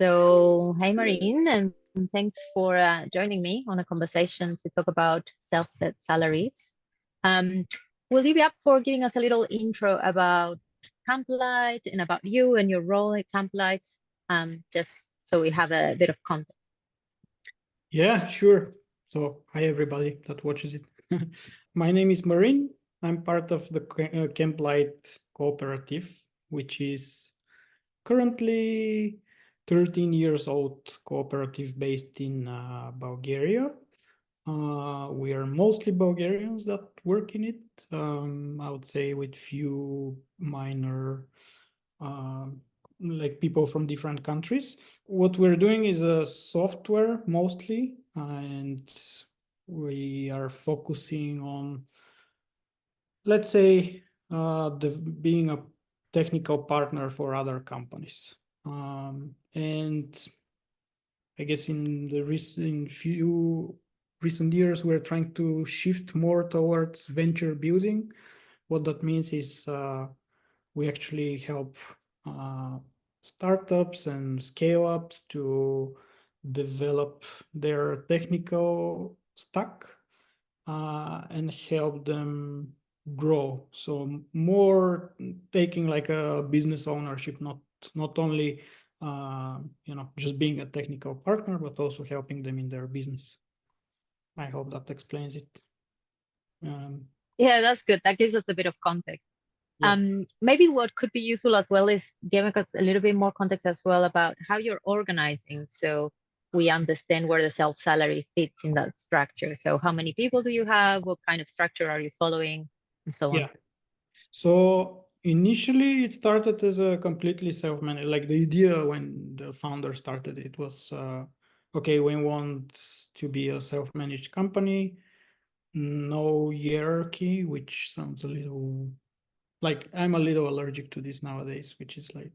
So, hey, Marine, and thanks for joining me on a conversation to talk about self-set salaries. Um, will you be up for giving us a little intro about Camplight and about you and your role at Camplight, just so we have a bit of context? Yeah, sure. So, hi everybody that watches it. My name is Marin. I'm part of the Camplight cooperative, which is currently 13 years old cooperative based in Bulgaria. We are mostly Bulgarians that work in it. I would say with few minor uh, like people from different countries. What we're doing is a software mostly, and we are focusing on, let's say, being a technical partner for other companies. And I guess in the few recent years, we're trying to shift more towards venture building. What that means is we actually help uh, startups and scale ups to develop their technical stack and help them grow. So more taking like a business ownership, not only just being a technical partner, but also helping them in their business. I hope that explains it. Yeah, that's good. That gives us a bit of context. Yeah. Maybe what could be useful as well is giving us a little bit more context as well about how you're organizing, so we understand where the self salary fits in that structure. So how many people do you have? What kind of structure are you following? And so on. Yeah. So initially, it started as a completely self-managed. Like the idea when the founder started, it was okay. We want to be a self-managed company, no hierarchy, which sounds a little like I'm a little allergic to this nowadays, which is like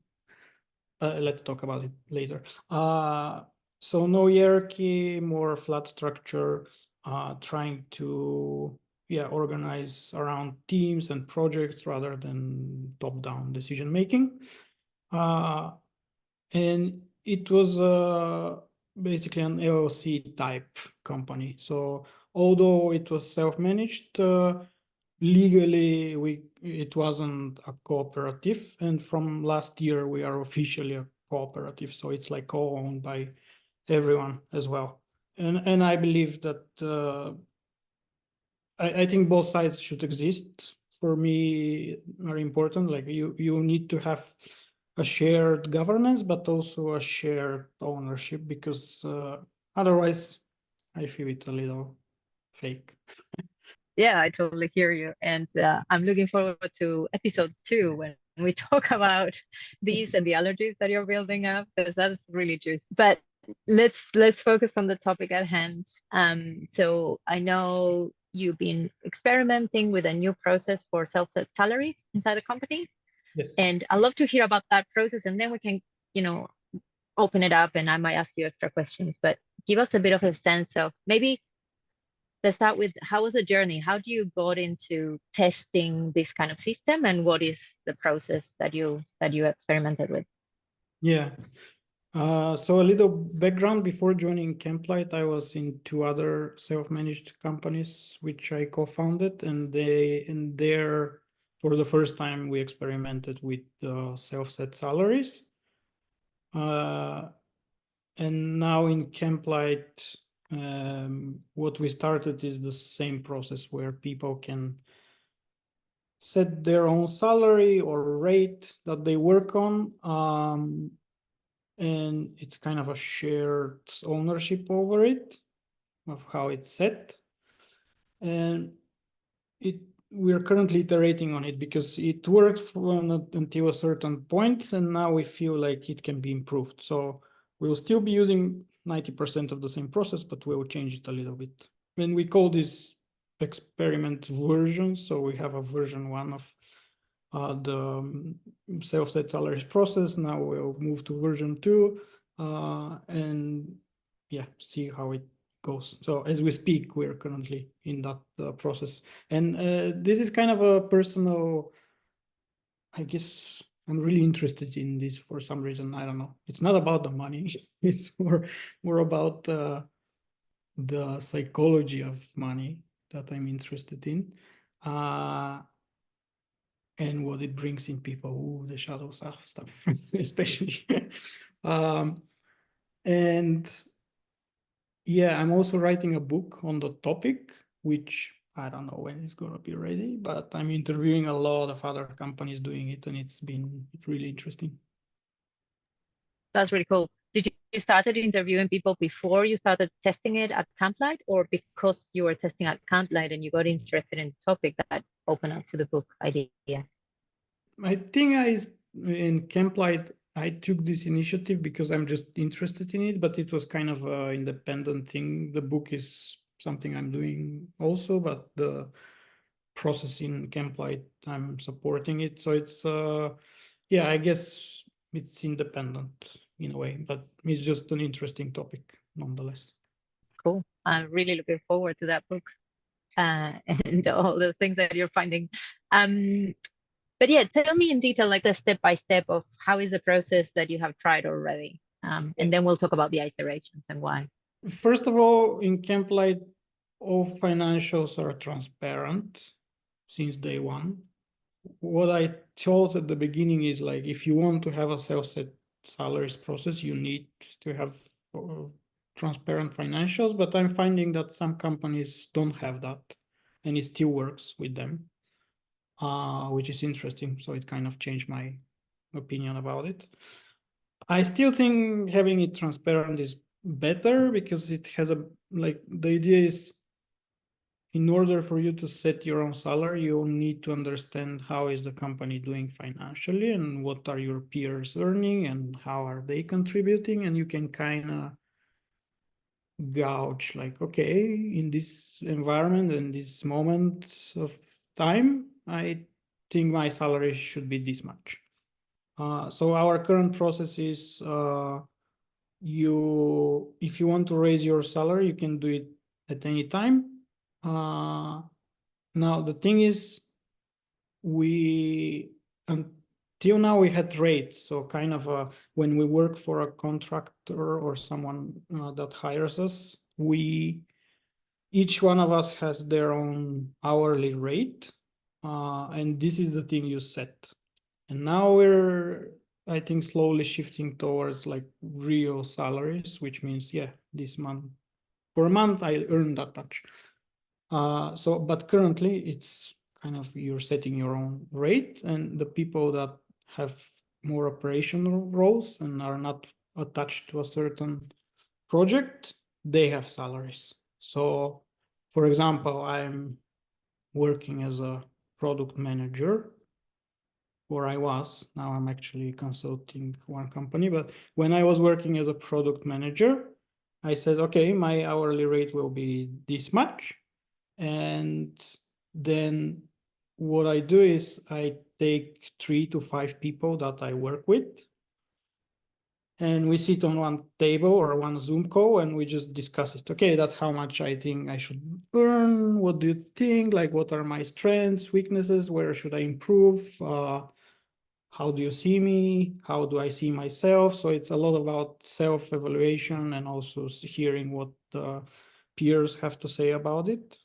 let's talk about it later. So no hierarchy, more flat structure, trying to organize around teams and projects rather than top-down decision making. And it was basically an LLC type company. So although it was self-managed, legally it wasn't a cooperative. And from last year, we are officially a cooperative. So it's like co-owned by everyone as well. And I believe that I think both sides should exist. For me, are important. Like you need to have a shared governance, but also a shared ownership, because otherwise, I feel it's a little fake. Yeah, I totally hear you. And I'm looking forward to episode 2 when we talk about these and the allergies that you're building up, because that's really juicy. But let's focus on the topic at hand. So I know you've been experimenting with a new process for self-set salaries inside the company, Yes. and I'd love to hear about that process, and then we can, you know, open it up, and I might ask you extra questions. But give us a bit of a sense of maybe let's start with how was the journey? How do you got into testing this kind of system, and what is the process that you experimented with? Yeah. So a little background: before joining Camplight, I was in two other self-managed companies which I co-founded, and there for the first time we experimented with self-set salaries. And now in Camplight, what we started is the same process where people can set their own salary or rate that they work on. And it's kind of a shared ownership over it, of how it's set. And we're currently iterating on it because it worked until a certain point, and now we feel like it can be improved. So we'll still be using 90% of the same process, but we'll change it a little bit. And we call this experiment versions. So we have a version 1 of the self-set salaries process. Now we'll move to version 2 and see how it goes. So as we speak, we're currently in that process. And this is kind of a personal, I guess, I'm really interested in this for some reason. I don't know. It's not about the money. It's more about the psychology of money that I'm interested in, and what it brings in people. Ooh, the shadow stuff, especially. um, and yeah, I'm also writing a book on the topic, which I don't know when it's going to be ready, but I'm interviewing a lot of other companies doing it, and it's been really interesting. That's really cool. Did you started interviewing people before you started testing it at Camplight, or because you were testing at Camplight and you got interested in the topic that opened up to the book idea? I think in Camplight, I took this initiative because I'm just interested in it, but it was kind of an independent thing. The book is something I'm doing also, but the process in Camplight, I'm supporting it. So it's, yeah, I guess it's independent in a way, but it's just an interesting topic nonetheless. Cool. I'm really looking forward to that book and all the things that you're finding. Um, but yeah, tell me in detail, like the step by step of how is the process that you have tried already. And then we'll talk about the iterations and why. First of all, in Camplight, all financials are transparent since day one. What I thought at the beginning is like, if you want to have a self-set salaries process, you need to have transparent financials, but I'm finding that some companies don't have that, and it still works with them, which is interesting. So it kind of changed my opinion about it. I still think having it transparent is better because it has like the idea is, in order for you to set your own salary, you need to understand how is the company doing financially and what are your peers earning and how are they contributing, and you can kind of gauge like, okay, in this environment and this moment of time, I think my salary should be this much. So our current process is, if you want to raise your salary, you can do it at any time. Now the thing is, we until now we had rates, so kind of when we work for a contractor or someone that hires us, each one of us has their own hourly rate, and this is the thing you set. And now we're, I think, slowly shifting towards like real salaries, which means, yeah, this month, for a month, I earn that much. But currently it's kind of, you're setting your own rate, and the people that have more operational roles and are not attached to a certain project, they have salaries. So, for example, I'm working as a product manager, or I was. Now I'm actually consulting one company, but when I was working as a product manager, I said, okay, my hourly rate will be this much. And then what I do is I take 3 to 5 people that I work with, and we sit on one table or one Zoom call and we just discuss it. Okay, that's how much I think I should earn. What do you think? Like, what are my strengths, weaknesses? Where should I improve? How do you see me? How do I see myself? So it's a lot about self-evaluation and also hearing what the peers have to say about it.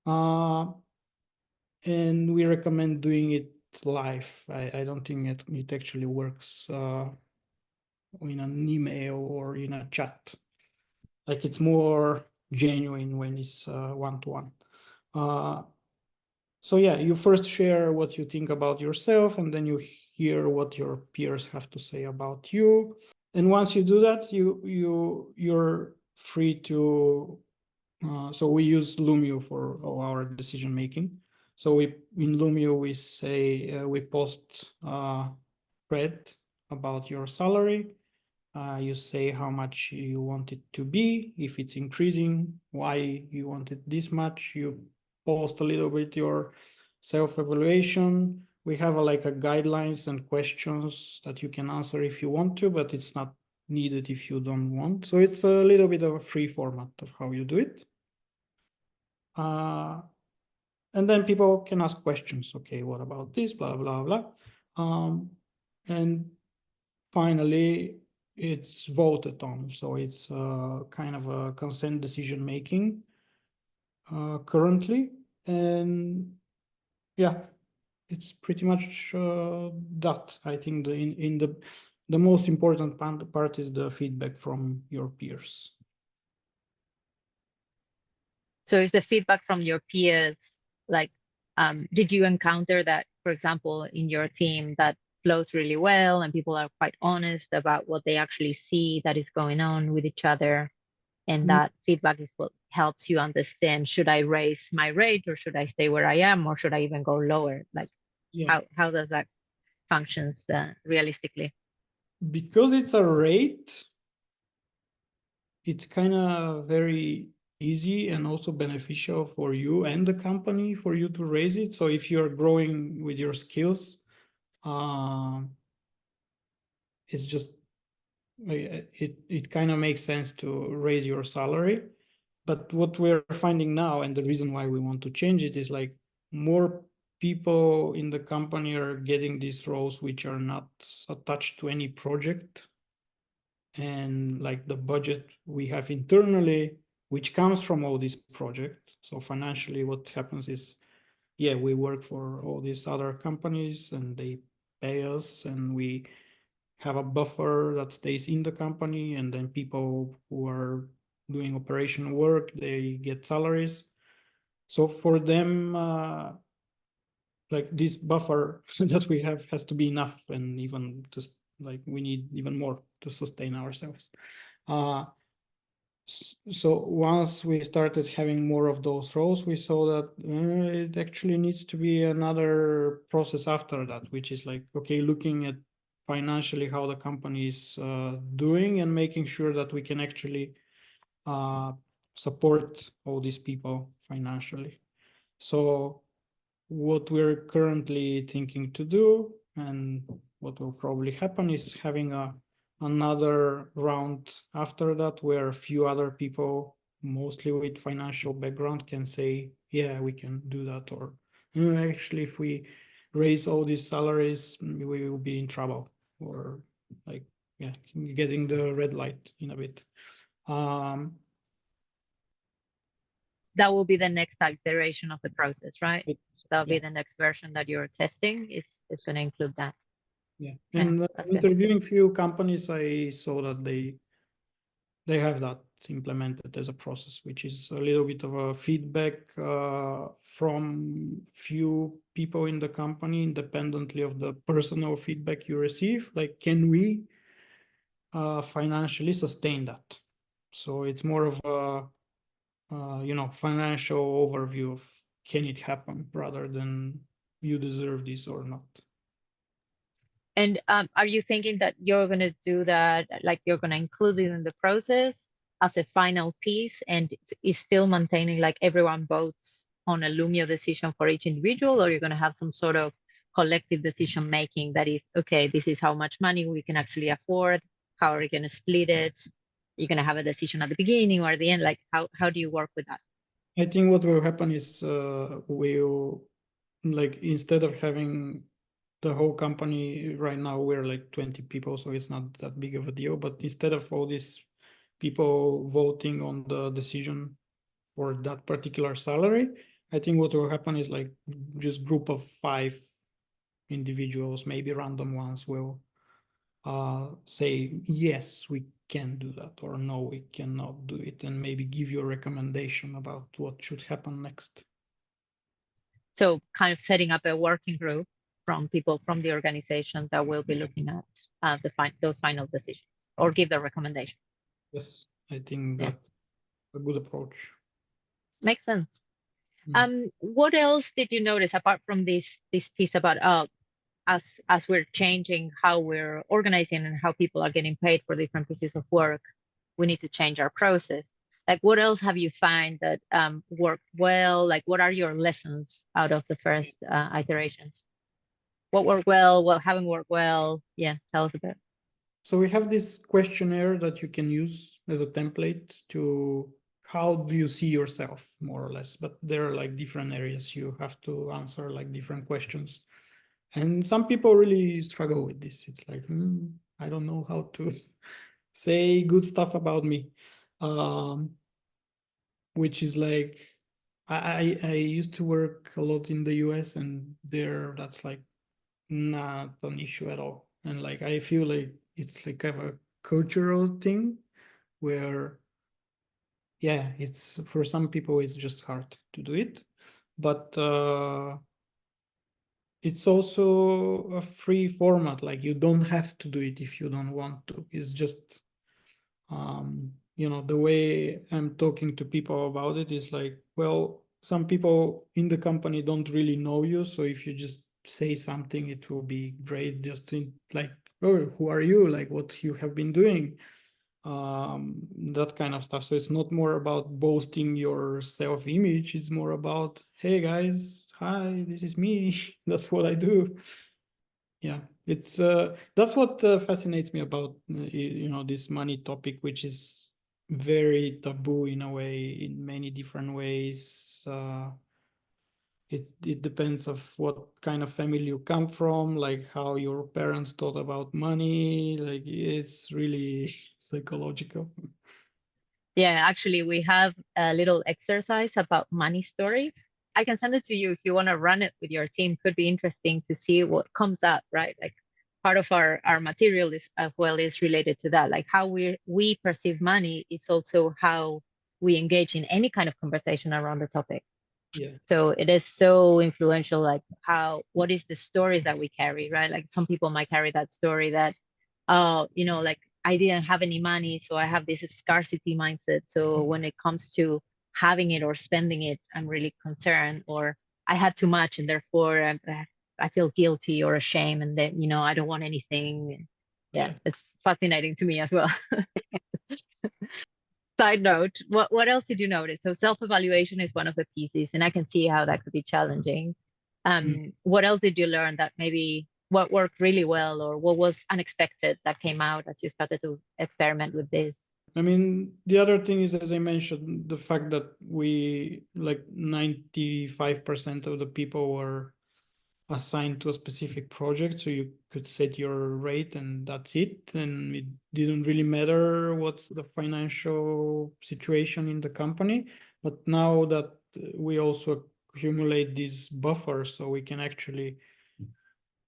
And we recommend doing it live. I don't think it actually works in an email or in a chat. Like, it's more genuine when it's one-to-one. So yeah, you first share what you think about yourself, and then you hear what your peers have to say about you. And once you do that, you're free to. So we use Lumio for all our decision making. So in Lumio we say we post a thread about your salary. You say how much you want it to be, if it's increasing, why you want it this much. You post a little bit your self-evaluation. We have like a guidelines and questions that you can answer if you want to, but it's not needed if you don't want. So it's a little bit of a free format of how you do it. And then people can ask questions. Okay, what about this? Blah, blah, blah. And finally, it's voted on. So it's kind of a consent decision making currently. And yeah, it's pretty much that. I think in the most important part is the feedback from your peers. So is the feedback from your peers like, did you encounter that, for example, in your team that flows really well and people are quite honest about what they actually see that is going on with each other? And that feedback is what helps you understand, should I raise my rate or should I stay where I am or should I even go lower? Like Yeah, how does that functions realistically? because it's a rate, it's kind of very easy and also beneficial for you and the company for you to raise it. So if you're growing with your skills, it's just it kind of makes sense to raise your salary. But what we're finding now, and the reason why we want to change it, is like more people in the company are getting these roles which are not attached to any project, and like the budget we have internally, which comes from all these projects. So financially, what happens is, yeah, we work for all these other companies and they pay us, and we have a buffer that stays in the company, and then people who are doing operational work, they get salaries. So for them, like this buffer that we have has to be enough, and even just like we need even more to sustain ourselves. uh, so once we started having more of those roles, we saw that it actually needs to be another process after that, which is like, okay, looking at financially how the company is doing and making sure that we can actually uh, support all these people financially. So what we're currently thinking to do, and what will probably happen, is having another round after that, where a few other people, mostly with financial background, can say, yeah, we can do that, or actually, if we raise all these salaries, we will be in trouble, or like, yeah, getting the red light in a bit. um That will be the next iteration of the process, right? That'll be yeah. the next version that you're testing is going to include that. Yeah, Yeah, and that's good. interviewing few companies, I saw that they have that implemented as a process, which is a little bit of a feedback from few people in the company, independently of the personal feedback you receive. Like, can we financially sustain that? So it's more of a financial overview of, can it happen, rather than you deserve this or not. And are you thinking that you're going to do that, like you're going to include it in the process as a final piece and is still maintaining like everyone votes on a Lumio decision for each individual, or you're going to have some sort of collective decision making that is, okay, this is how much money we can actually afford, how are we going to split it? You're going to have a decision at the beginning or at the end, like how do you work with that? I think what will happen is we'll, like, instead of having the whole company, right now we're like 20 people, so it's not that big of a deal. But instead of all these people voting on the decision for that particular salary, I think what will happen is like just group of 5 individuals, maybe random ones, will say, yes, we can do that, or no, we cannot do it, and maybe give you a recommendation about what should happen next. So kind of setting up a working group from people from the organization that will be looking at those final decisions or give the recommendation. Yes, I think Yeah, that's a good approach. makes sense. Mm. What else did you notice apart from this piece about as we're changing how we're organizing and how people are getting paid for different pieces of work, we need to change our process. Like what else have you found that worked well? Like what are your lessons out of the first iterations? What worked well, what haven't worked well? Yeah, tell us a bit. So we have this questionnaire that you can use as a template to, how do you see yourself, more or less, but there are like different areas you have to answer, like different questions. And some people really struggle with this. It's like, I don't know how to say good stuff about me. Which is like, I used to work a lot in the US, and there that's like not an issue at all. And like I feel like it's like kind of a cultural thing where, yeah, it's for some people it's just hard to do it. But it's also a free format. Like you don't have to do it if you don't want to. It's just the way I'm talking to people about it is like, well, some people in the company don't really know you, so if you just say something, it will be great. Just to like, oh, who are you? Like, what you have been doing, that kind of stuff. So it's not more about boasting your self-image. It's more about, hey guys, hi, this is me. That's what I do. Yeah, it's that's what fascinates me about this money topic, which is very taboo in a way, in many different ways. It depends of what kind of family you come from, like how your parents thought about money. Like it's really psychological. Yeah, actually, we have a little exercise about money stories. I can send it to you if you want to run it with your team. Could be interesting to see what comes up, right? Like part of our material is as well is related to that. Like how we perceive money is also how we engage in any kind of conversation around the topic. Yeah, So it is so influential, like what is the stories that we carry, right? Like some people might carry that story that, like I didn't have any money, so I have this scarcity mindset. So when it comes to having it or spending it, I'm really concerned, or I had too much and therefore I feel guilty or ashamed, and then, I don't want anything. Yeah, yeah. it's fascinating to me as well. Side note, what else did you notice? So self-evaluation is one of the pieces, and I can see how that could be challenging. Mm. What else did you learn that maybe what worked really well or what was unexpected that came out as you started to experiment with this? I mean, the other thing is, as I mentioned, the fact that we like 95% of the people were assigned to a specific project, so you could set your rate and that's it, and it didn't really matter what's the financial situation in the company. But now that we also accumulate these buffers, so we can actually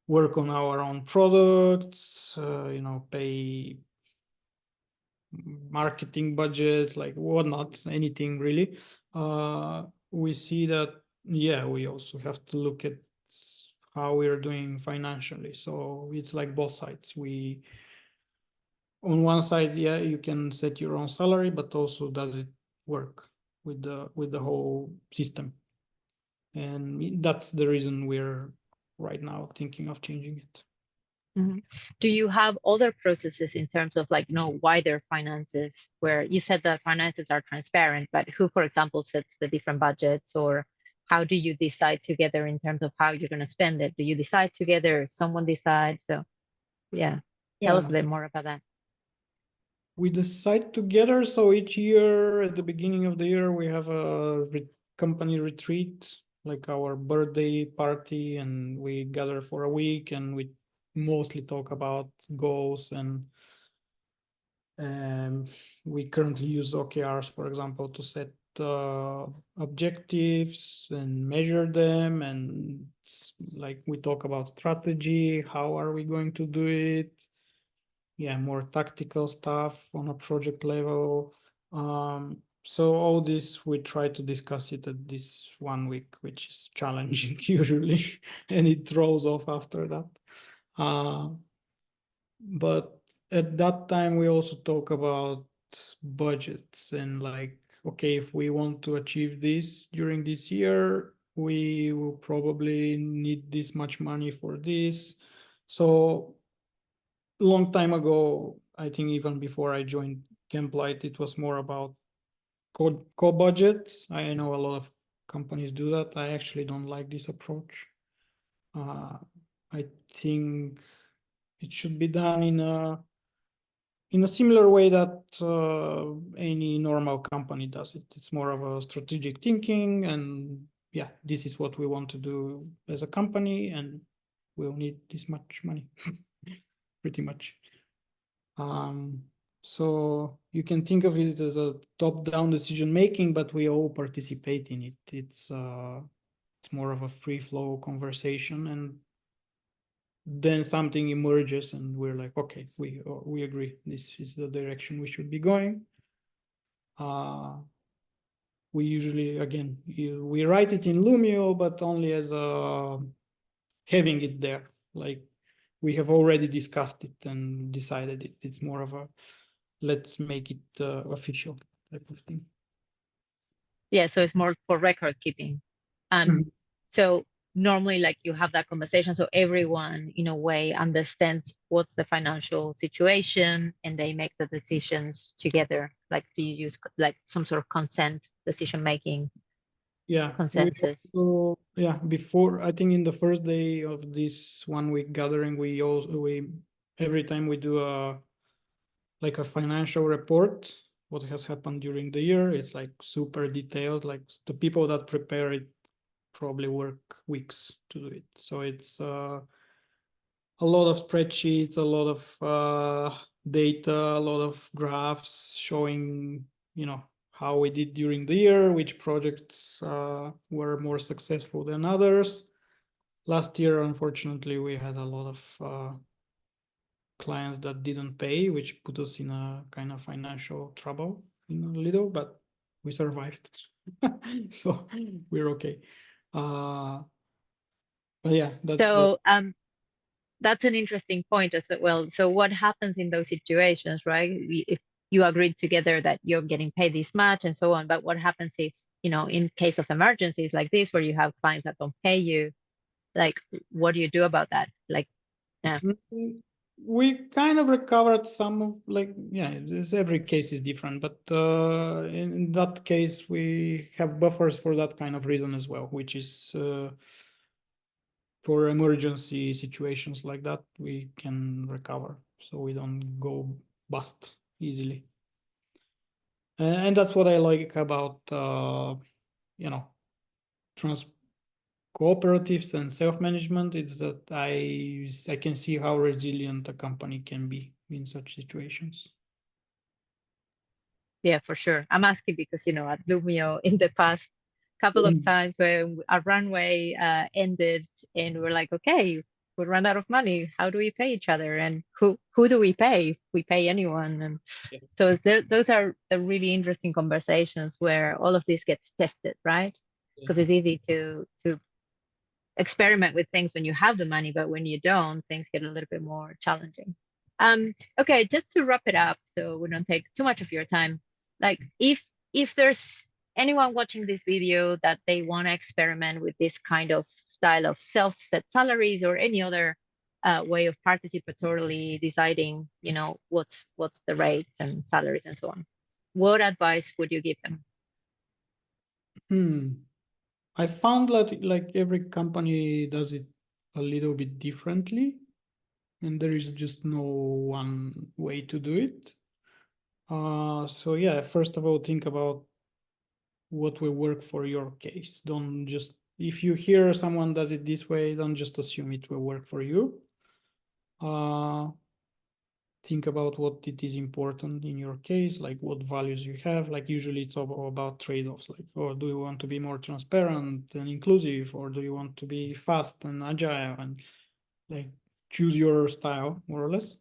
work on our own products, pay marketing budgets, like whatnot, anything really. We see that, yeah, we also have to look at how we're doing financially. So it's like both sides. We, on one side, yeah, you can set your own salary, but also does it work with the whole system? And that's the reason we're right now thinking of changing it. Mhm. Do you have other processes in terms of like, wider finances where you said that finances are transparent, but who, for example, sets the different budgets, or how do you decide together in terms of how you're going to spend it? Do you decide together or someone decides? So yeah, tell us Yeah, a bit more about that. we decide together. So each year at the beginning of the year, we have a company retreat, like our birthday party, and we gather for a week and we mostly talk about goals. And um, we currently use OKRs, for example, to set objectives and measure them. And like we talk about strategy, how are we going to do it? Yeah, more tactical stuff on a project level. So all this we try to discuss it at this 1 week, which is challenging usually, and it throws off after that. Uh, but at that time we also talk about budgets and like, okay, if we want to achieve this during this year, we will probably need this much money for this. So long time ago, I think even before I joined Camplight, it was more about co-budgets. I know a lot of companies do that. I actually don't like this approach. Uh, I think it should be done in a similar way that any normal company does it. It's more of a strategic thinking, and yeah, this is what we want to do as a company, and we'll need this much money, pretty much. So you can think of it as a top-down decision making, but we all participate in it. It's more of a free flow conversation, and then something emerges, and we're like, okay, we agree, this is the direction we should be going. We usually, again, we write it in Lumio, but only as a having it there, like we have already discussed it and decided it. It's more of a let's make it official type of thing. Yeah, so it's more for record keeping. So normally, like you have that conversation, so everyone in a way understands what's the financial situation, and they make the decisions together. Like, do you use like some sort of consent decision making Yeah, consensus? before, I think in the first day of this 1 week gathering, we every time we do a like a financial report, what has happened during the year, it's like super detailed. Like the people that prepare it probably work weeks to do it. So it's a lot of spreadsheets, a lot of data, a lot of graphs showing, how we did during the year, which projects were more successful than others. Last year, unfortunately, we had a lot of clients that didn't pay, which put us in a kind of financial trouble in a little, but we survived. So we're okay. But yeah, So that's an interesting point as well. So what happens in those situations, right? If you agreed together that you're getting paid this much and so on, but what happens if, in case of emergencies like this, where you have clients that don't pay you, like, what do you do about that? Like, yeah. We kind of recovered some of, like, every case is different, but in that case we have buffers for that kind of reason as well, which is for emergency situations like that we can recover, so we don't go bust easily. And that's what I like about trans cooperatives and self-management, is that I can see how resilient a company can be in such situations. Yeah, for sure. I'm asking because, at Lumio in the past couple of times where our runway ended and we're like, okay, we run out of money. How do we pay each other? And who do we pay? If we pay anyone. And so those are the really interesting conversations where all of this gets tested, right? Because it's easy to experiment with things when you have the money, but when you don't, things get a little bit more challenging. Okay, just to wrap it up, so we don't take too much of your time. Like, if there's anyone watching this video that they want to experiment with this kind of style of self-set salaries or any other way of participatorily deciding, what's the rates and salaries and so on, what advice would you give them? I found that like every company does it a little bit differently, and there is just no one way to do it. So yeah, first of all, think about what will work for your case. Don't just, if you hear someone does it this way, don't just assume it will work for you. Think about what it is important in your case, like what values you have. Like usually it's all about trade-offs, like, oh, do you want to be more transparent and inclusive, or do you want to be fast and agile, and like choose your style more or less.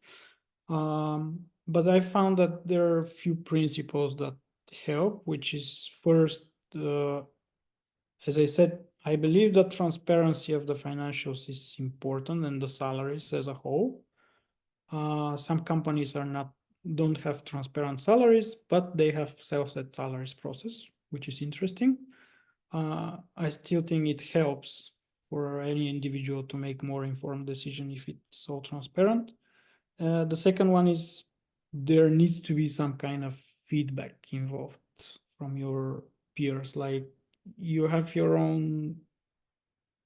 But I found that there are a few principles that help, which is first, as I said, I believe that transparency of the financials is important, and the salaries as a whole. Some companies don't have transparent salaries, but they have self-set salaries process, which is interesting. I still think it helps for any individual to make more informed decision if it's all transparent. The second one is there needs to be some kind of feedback involved from your peers. Like you have your own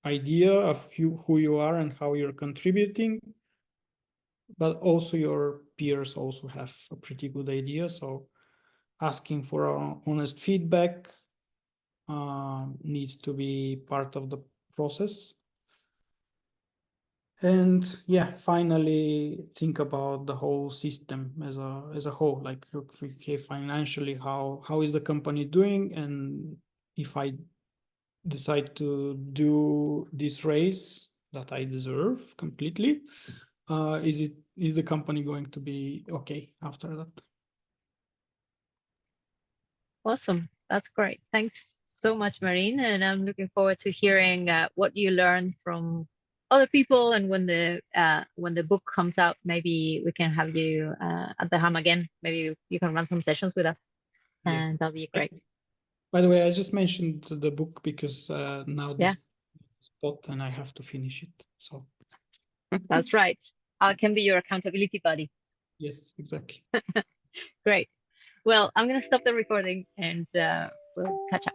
idea of who you are and how you're contributing, but also your peers also have a pretty good idea. So asking for honest feedback needs to be part of the process. And yeah, finally think about the whole system as a whole. Like, okay, financially, how is the company doing? And if I decide to do this raise that I deserve completely, is the company going to be okay after that? Awesome. That's great. Thanks so much, Marine. And I'm looking forward to hearing what you learned from other people. And when the book comes out, maybe we can have you at the Ham again. Maybe you can run some sessions with us, Yeah. and that'll be great. By the way, I just mentioned the book because now Yeah, this spot and I have to finish it. So that's right. I can be your accountability buddy. yes, exactly. Great. Well, I'm going to stop the recording and we'll catch up.